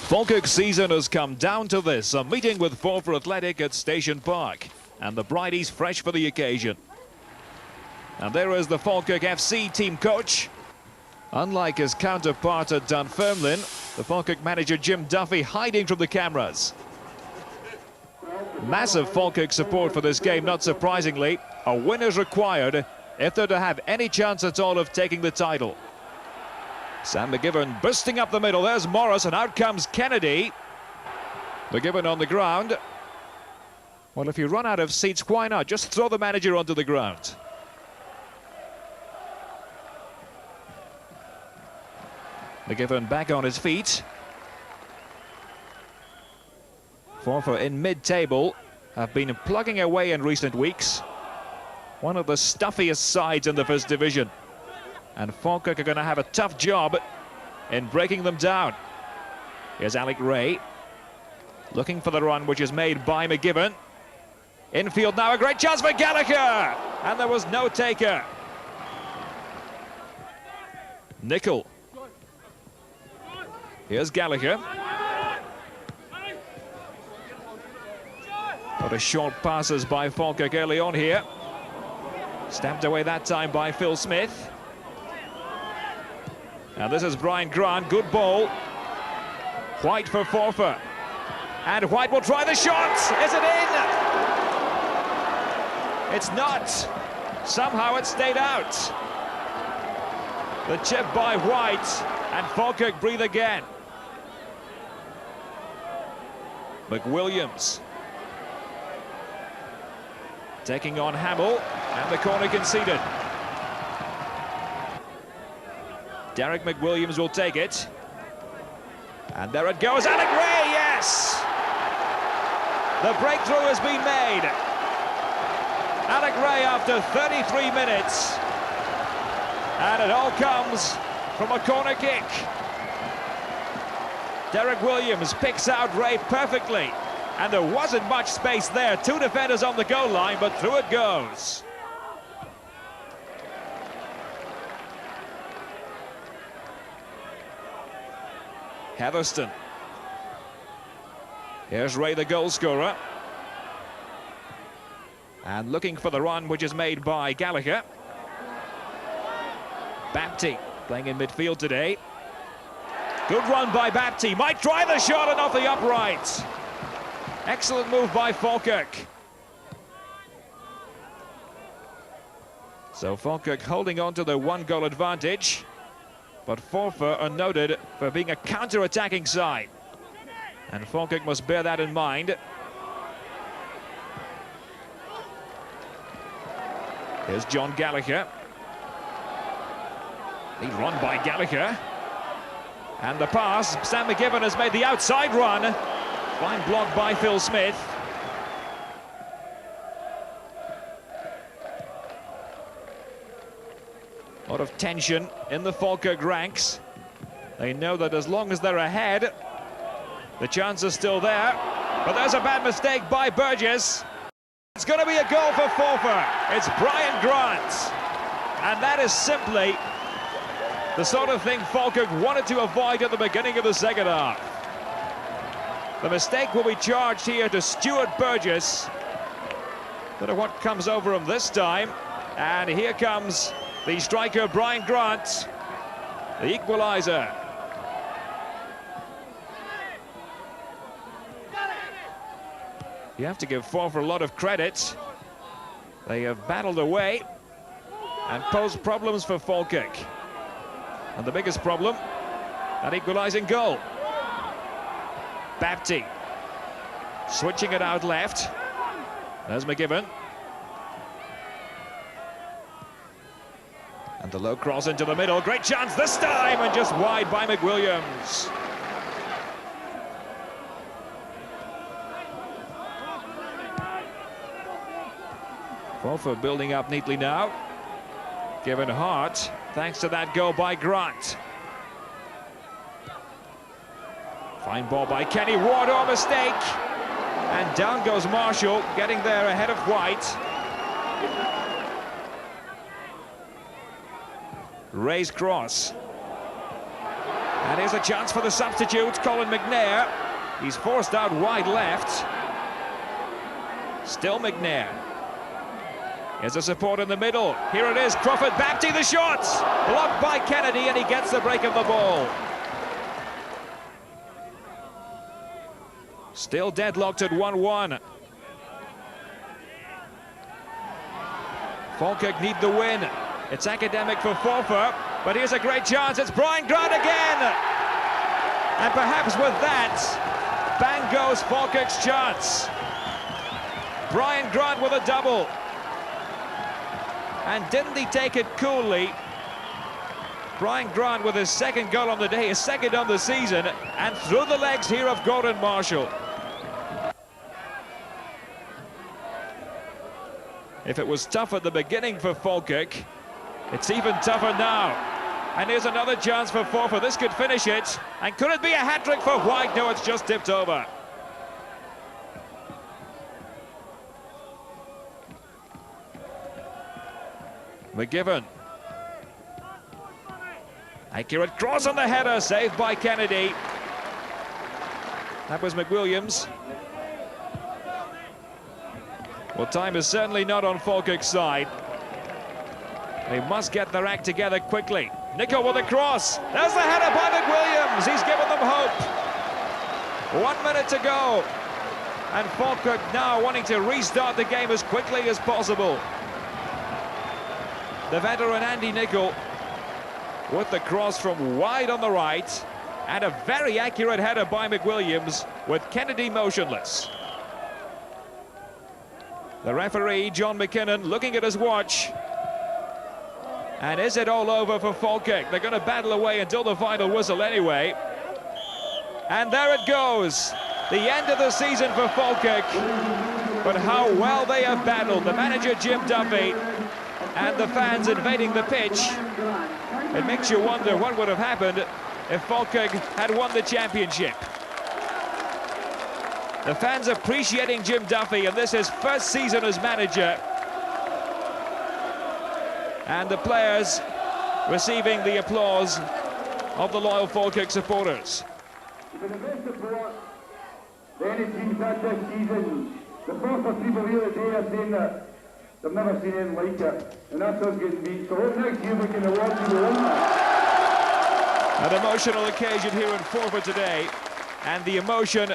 Falkirk's season has come down to this, a meeting with Forfar Athletic at Station Park, and the Bridies fresh for the occasion. And there is the Falkirk FC team coach. Unlike his counterpart at Dunfermline, the Falkirk manager Jim Duffy hiding from the cameras. Massive Falkirk support for this game, not surprisingly. A win is required if they're to have any chance at all of taking the title. Sam McGivern bursting up the middle. There's Morris, and out comes Kennedy. McGivern on the ground. Well, if you run out of seats, why not? Just throw the manager onto the ground. McGivern back on his feet. Forfar in mid-table have been plugging away in recent weeks. One of the stuffiest sides in the First Division. And Falkirk are going to have a tough job in breaking them down. Here's Alec Ray, looking for the run which is made by McGivern. Infield now, a great chance for Gallagher! And there was no taker. Nickel. Here's Gallagher. Got a short passes by Falkirk early on here. Stamped away that time by Phil Smith. And this is Brian Grant, good ball. White for Forfar. And White will try the shot. Is it in? It's not. Somehow it stayed out. The chip by White, and Falkirk breathe again. McWilliams taking on Hamill, and the corner conceded. Derek McWilliams will take it. And there it goes, Alec Ray, yes! The breakthrough has been made. Alec Ray after 33 minutes. And it all comes from a corner kick. Derek Williams picks out Ray perfectly. And there wasn't much space there. Two defenders on the goal line, but through it goes. Heatherston. Here's Ray, the goal scorer. And looking for the run, which is made by Gallagher. Bapty playing in midfield today. Good run by Bapty. Might try the shot and off the upright. Excellent move by Falkirk. So Falkirk holding on to the one-goal advantage. But Forfar are noted for being a counter-attacking side. And Falkirk must bear that in mind. Here's John Gallagher. Lead run by Gallagher. And the pass, Sam McGivern has made the outside run. Fine block by Phil Smith. A lot of tension in the Falkirk ranks. They know that as long as they're ahead, the chance is still there. But there's a bad mistake by Burgess. It's going to be a goal for Forfar. It's Brian Grant. And that is simply the sort of thing Falkirk wanted to avoid at the beginning of the second half. The mistake will be charged here to Stuart Burgess. Don't know what comes over him this time. And here comes the striker, Brian Grant, the equaliser. You have to give Forfar a lot of credit. They have battled away and posed problems for Falkirk. And the biggest problem, that equalising goal. Bapty switching it out left. There's McGivern. And the low cross into the middle. Great chance this time, and just wide by McWilliams. Forfar building up neatly now. Given heart, thanks to that goal by Grant. Fine ball by Kenny Ward, or mistake. And down goes Marshall, getting there ahead of White. Ray's cross. And here's a chance for the substitute, Colin McNair. He's forced out wide left. Still McNair. Here's a support in the middle. Here it is, Crawford back to the shot. Blocked by Kennedy, and he gets the break of the ball. Still deadlocked at 1-1. Falkirk need the win. It's academic for Forfar, but here's a great chance. It's Brian Grant again. And perhaps with that, bang goes Falkirk's chance. Brian Grant with a double. And didn't he take it coolly? Brian Grant with his second goal on the day, his second on the season, and through the legs here of Gordon Marshall. If it was tough at the beginning for Falkirk, it's even tougher now. And here's another chance for Forfar. This could finish it. And could it be a hat-trick for White? No, it's just tipped over. McGivern. Accurate cross on the header, saved by Kennedy. That was McWilliams. Well, time is certainly not on Falkirk's side. They must get their act together quickly. Nicholl with a cross. There's the header by McWilliams. He's given them hope. 1 minute to go. And Falkirk now wanting to restart the game as quickly as possible. The veteran Andy Nicholl with the cross from wide on the right, and a very accurate header by McWilliams with Kennedy motionless. The referee, John McKinnon, looking at his watch. And is it all over for Falkirk? They're going to battle away until the final whistle anyway. And there it goes. The end of the season for Falkirk. But how well they have battled. The manager, Jim Duffy, and the fans invading the pitch. It makes you wonder what would have happened if Falkirk had won the championship. The fans appreciating Jim Duffy, and this is his first season as manager. And the players receiving the applause of the loyal Falkirk supporters. For the best support that any team's had this season, the Forfar people here today are saying that they've never seen anything like it, and that's us getting beat. So hope next year we can award you the win. An emotional occasion here in Forfar today, and the emotion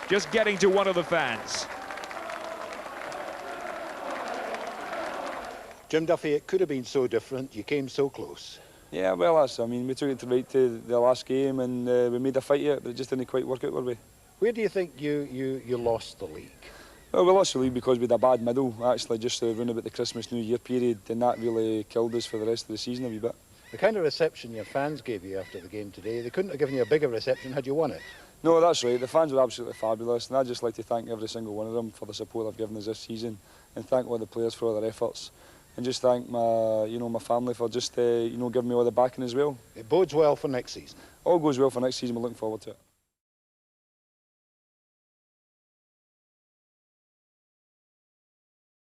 just getting to one of the fans. Jim Duffy, it could have been so different. You came so close. Yeah, well, I mean, we took it right to the last game, and we made a fight of it, but it just didn't quite work out, were we? Where do you think you lost the league? Well, we lost the league because we had a bad middle, actually, just around about the Christmas, New Year period, and that really killed us for the rest of the season a wee bit. The kind of reception your fans gave you after the game today, they couldn't have given you a bigger reception had you won it. No, that's right. The fans were absolutely fabulous, and I'd just like to thank every single one of them for the support they've given us this season, and thank all the players for all their efforts, and just thank my, my family for just, giving me all the backing as well. It bodes well for next season. All goes well for next season. We're looking forward to it.